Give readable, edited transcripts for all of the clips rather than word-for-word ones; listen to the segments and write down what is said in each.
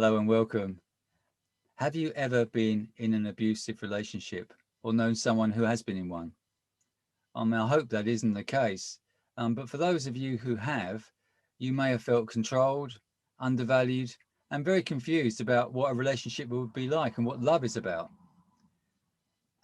Hello and welcome. Have you ever been in an abusive relationship or known someone who has been in one? I hope that isn't the case. But for those of you who have, you may have felt controlled, undervalued, and very confused about what a relationship would be like and what love is about.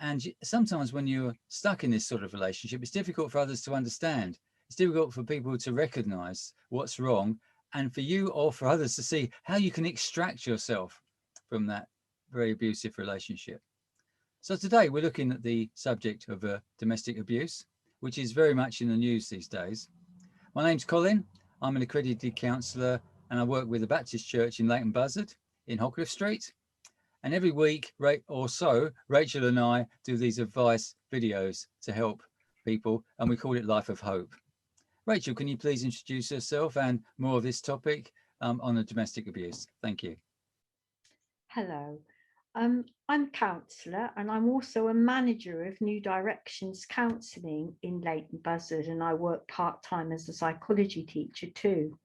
And sometimes when you're stuck in this sort of relationship, it's difficult for others to understand. It's difficult for people to recognize what's wrong and for you or for others to see how you can extract yourself from that very abusive relationship. So today we're looking at the subject of domestic abuse, which is very much in the news these days. My name's Colin. I'm an accredited counsellor and I work with the Baptist Church in Leighton Buzzard in Hockcliffe Street. And every week or so, Rachel and I do these advice videos to help people, and we call it Life of Hope. Rachel, can you please introduce yourself and more of this topic on the domestic abuse? Thank you. Hello, I'm a counsellor and I'm also a manager of New Directions Counselling in Leighton Buzzard, and I work part-time as a psychology teacher too.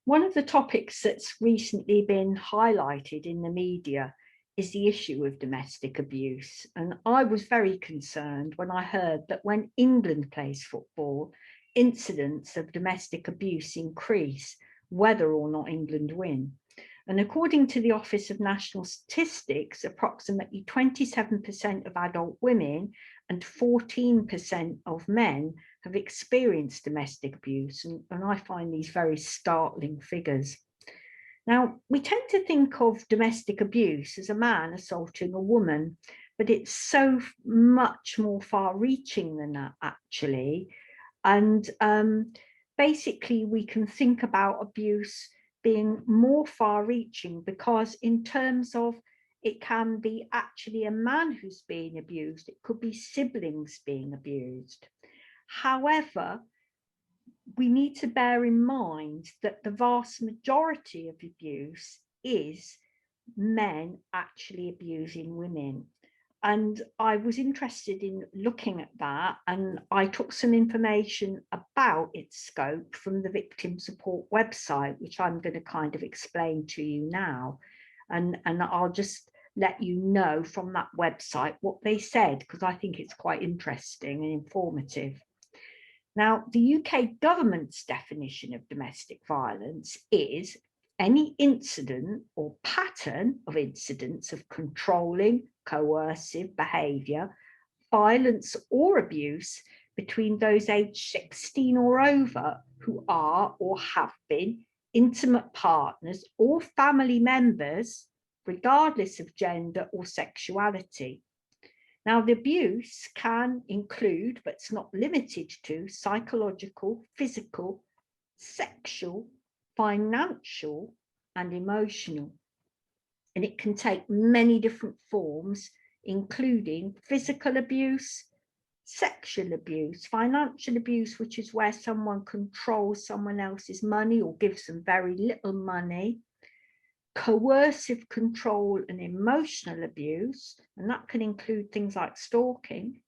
One of the topics that's recently been highlighted in the media is the issue of domestic abuse. And I was very concerned when I heard that when England plays football, incidents of domestic abuse increase, whether or not England win. And according to the Office of National Statistics, approximately 27% of adult women and 14% of men have experienced domestic abuse. And I find these very startling figures. Now, we tend to think of domestic abuse as a man assaulting a woman, but it's so much more far-reaching than that, actually. And basically, we can think about abuse being more far-reaching because in terms of it can be actually a man who's being abused, it could be siblings being abused. However, we need to bear in mind that the vast majority of abuse is men actually abusing women. And I was interested in looking at that, and I took some information about its scope from the victim support website, which I'm going to kind of explain to you now. And I'll just let you know from that website what they said, because I think it's quite interesting and informative. Now, the UK government's definition of domestic violence is any incident or pattern of incidents of controlling, coercive behaviour, violence or abuse between those aged 16 or over who are or have been intimate partners or family members, regardless of gender or sexuality. Now, the abuse can include, but it's not limited to, psychological, physical, sexual, financial, and emotional. And it can take many different forms, including physical abuse, sexual abuse, financial abuse, which is where someone controls someone else's money or gives them very little money, coercive control and emotional abuse, and that can include things like stalking,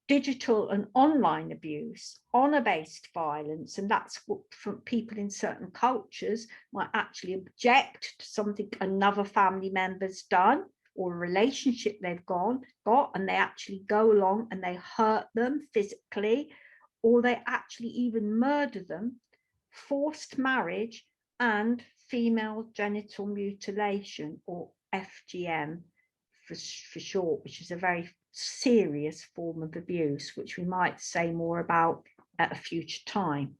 digital and online abuse, honor-based violence, and that's what from people in certain cultures might actually object to something another family member's done or a relationship they've got, and they actually go along and they hurt them physically, or they actually even murder them, forced marriage, and female genital mutilation, or FGM for short, which is a very serious form of abuse, which we might say more about at a future time.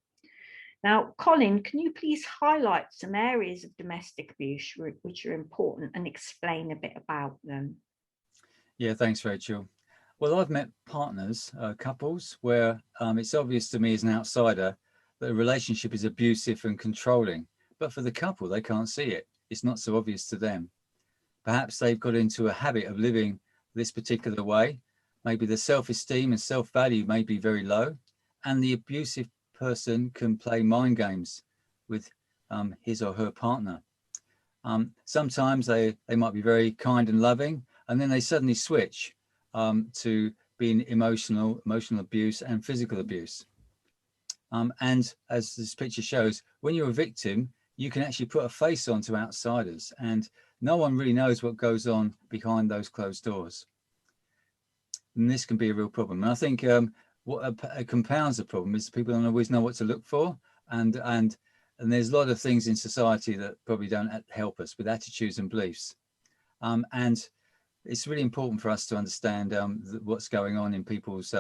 Now, Colin, can you please highlight some areas of domestic abuse which are important and explain a bit about them? Yeah, thanks, Rachel. Well, I've met partners, couples, where it's obvious to me as an outsider that the relationship is abusive and controlling. But for the couple, they can't see it. It's not so obvious to them. Perhaps they've got into a habit of living this particular way. Maybe the self-esteem and self-value may be very low, and the abusive person can play mind games with his or her partner. Sometimes they might be very kind and loving, and then they suddenly switch to being emotional abuse and physical abuse. And as this picture shows, when you're a victim, you can actually put a face on to outsiders, and no one really knows what goes on behind those closed doors. And this can be a real problem. And I think what compounds the problem is people don't always know what to look for, and there's a lot of things in society that probably don't help us with attitudes and beliefs. And it's really important for us to understand what's going on in people's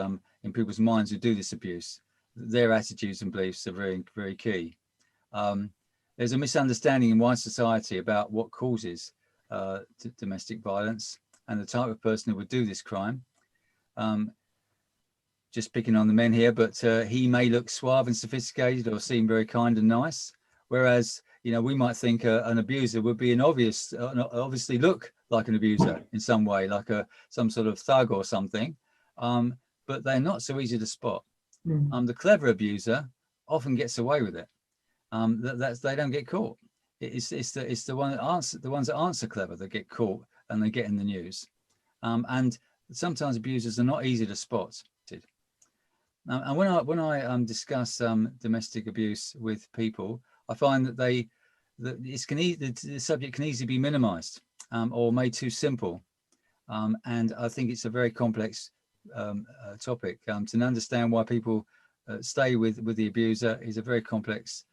minds who do this abuse. Their attitudes and beliefs are very, very key. There's a misunderstanding in wide society about what causes domestic violence and the type of person who would do this crime. Just picking on the men here, but he may look suave and sophisticated or seem very kind and nice, whereas we might think an abuser would be obviously look like an abuser in some way, like some sort of thug or something, but they're not so easy to spot. The clever abuser often gets away with it. They don't get caught. It's the ones that aren't so clever that get caught and they get in the news. And sometimes abusers are not easy to spot. And when I discuss domestic abuse with people, I find that the subject can easily be minimized or made too simple. And I think it's a very complex topic. To understand why people stay with the abuser is a very complex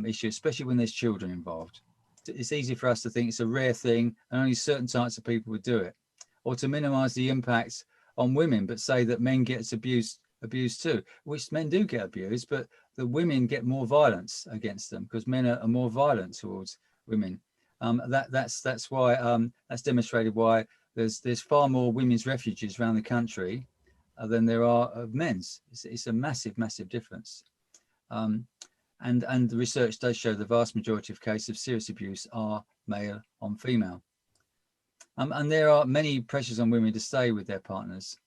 issue, especially when there's children involved. It's easy for us to think it's a rare thing and only certain types of people would do it, or to minimize the impact on women, but say that men get abused too, which men do get abused, but the women get more violence against them because men are more violent towards women. That's why that's demonstrated why there's far more women's refuges around the country than there are of men's. It's a massive difference. And the research does show the vast majority of cases of serious abuse are male on female. And there are many pressures on women to stay with their partners.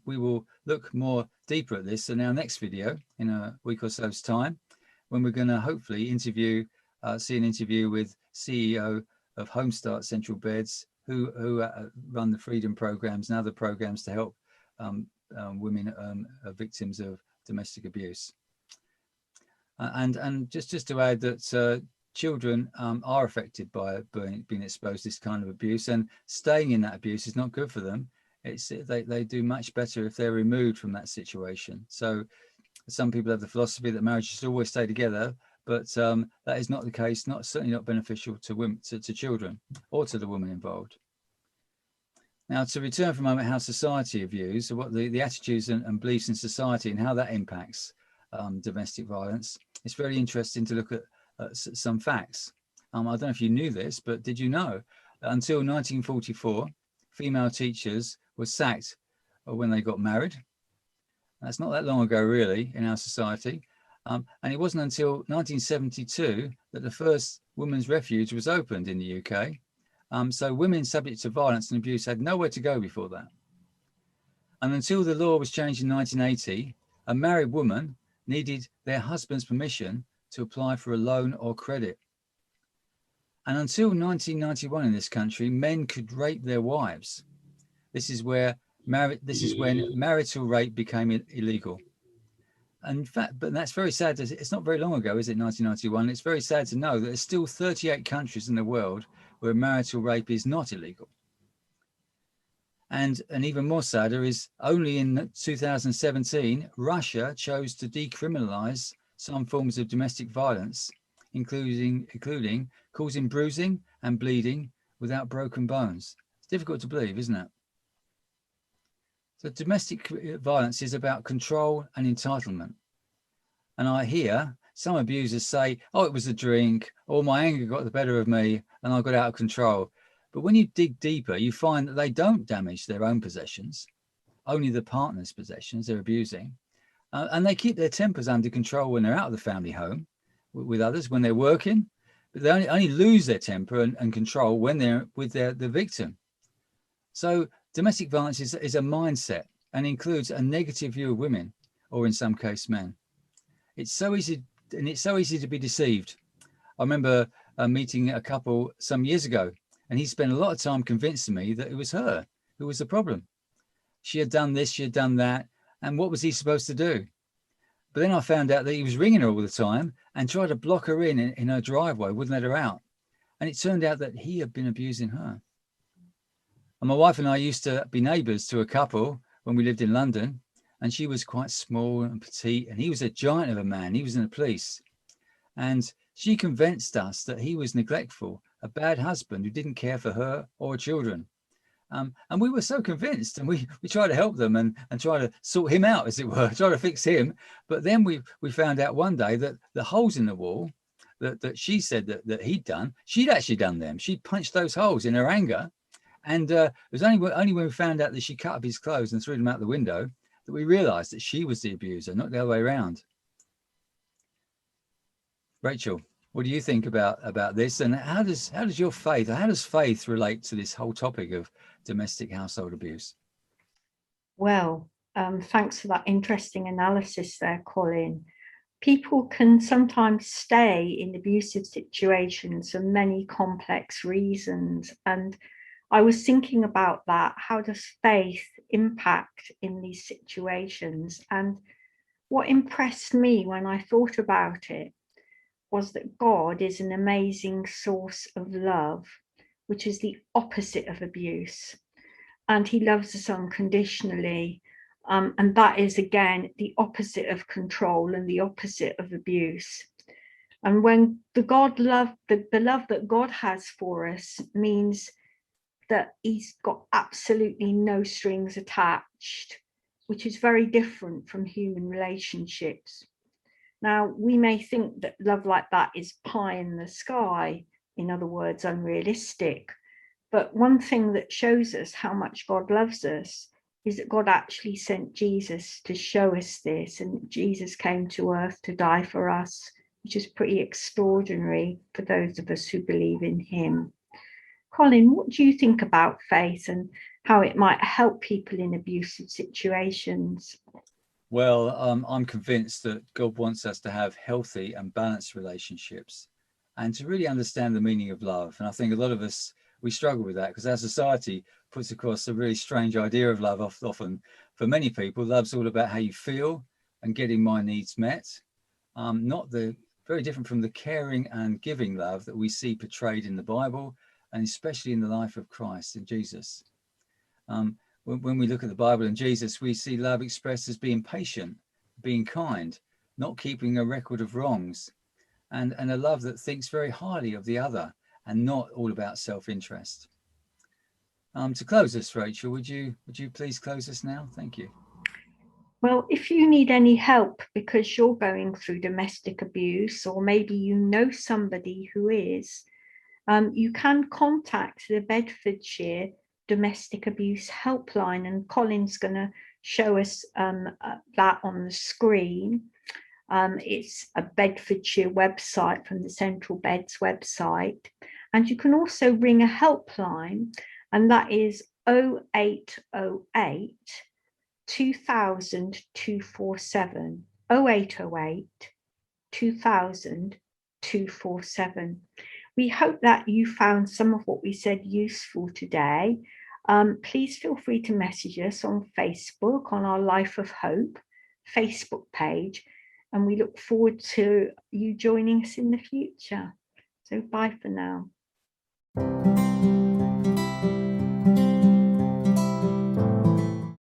We will look more deeper at this in our next video in a week or so's time, when we're going to hopefully see an interview with CEO of Home Start Central Beds, who run the Freedom programs and other programs to help women victims of domestic abuse. And just to add that children are affected by being exposed to this kind of abuse, and staying in that abuse is not good for them. They do much better if they're removed from that situation. So some people have the philosophy that marriage should always stay together, but that is not the case. Certainly not beneficial to women, to children, or to the woman involved. Now, to return for a moment, how society views what the attitudes and beliefs in society and how that impacts domestic violence. It's very interesting to look at some facts. I don't know if you knew this, but did you know that until 1944, female teachers were sacked when they got married? That's not that long ago, really, in our society. And it wasn't until 1972 that the first women's refuge was opened in the UK. So women subject to violence and abuse had nowhere to go before that. And until the law was changed in 1980, a married woman needed their husband's permission to apply for a loan or credit. And until 1991 in this country, men could rape their wives. This is when marital rape became illegal. And in fact, but that's very sad. It's not very long ago, is it, 1991? It's very sad to know that there's still 38 countries in the world where marital rape is not illegal. And even more sadder is only in 2017, Russia chose to decriminalize some forms of domestic violence, including causing bruising and bleeding without broken bones. It's difficult to believe, isn't it? So domestic violence is about control and entitlement. And I hear some abusers say, oh, it was a drink, or my anger got the better of me and I got out of control. But when you dig deeper, you find that they don't damage their own possessions, only the partner's possessions they're abusing. And they keep their tempers under control when they're out of the family home with others, when they're working, but they only lose their temper and control when they're with the victim. So domestic violence is a mindset and includes a negative view of women, or in some cases men. It's so easy to be deceived. I remember meeting a couple some years ago, and he spent a lot of time convincing me that it was her who was the problem. She had done this, she had done that, and what was he supposed to do? But then I found out that he was ringing her all the time and tried to block her in her driveway, wouldn't let her out. And it turned out that he had been abusing her. And my wife and I used to be neighbours to a couple when we lived in London, and she was quite small and petite, and he was a giant of a man. He was in the police. And she convinced us that he was neglectful, a bad husband who didn't care for her or her children. And we were so convinced, and we tried to help them and try to sort him out, as it were, try to fix him. But then we found out one day that the holes in the wall that she said that he'd done, she'd actually done them. She'd punched those holes in her anger. And it was only when we found out that she cut up his clothes and threw them out the window that we realized that she was the abuser, not the other way around. Rachel, what do you think about this? And how does faith relate to this whole topic of domestic household abuse? Well, thanks for that interesting analysis there, Colin. People can sometimes stay in abusive situations for many complex reasons. And I was thinking about that. How does faith impact in these situations? And what impressed me when I thought about it was that God is an amazing source of love, which is the opposite of abuse. And he loves us unconditionally. And that is, again, the opposite of control and the opposite of abuse. And when the love that God has for us means that he's got absolutely no strings attached, which is very different from human relationships. Now, we may think that love like that is pie in the sky, in other words, unrealistic. But one thing that shows us how much God loves us is that God actually sent Jesus to show us this. And Jesus came to earth to die for us, which is pretty extraordinary for those of us who believe in him. Colin, what do you think about faith and how it might help people in abusive situations? Well, I'm convinced that God wants us to have healthy and balanced relationships and to really understand the meaning of love. And I think a lot of us, we struggle with that because our society puts across a really strange idea of love. Often for many people, love's all about how you feel and getting my needs met. Not the very different from the caring and giving love that we see portrayed in the Bible and especially in the life of Christ and Jesus. When we look at the Bible and Jesus, we see love expressed as being patient, being kind, not keeping a record of wrongs, and a love that thinks very highly of the other and not all about self-interest. To close us, Rachel, would you please close us now? Thank you. Well, if you need any help because you're going through domestic abuse, or maybe you know somebody who is, you can contact the Bedfordshire Domestic Abuse Helpline, and Colin's going to show us that on the screen. It's a Bedfordshire website from the Central Beds website. And you can also ring a helpline, and that is 0808 2000 247. 0808 2000 247. We hope that you found some of what we said useful today. Please feel free to message us on Facebook on our Life of Hope Facebook page, and we look forward to you joining us in the future. So bye for now.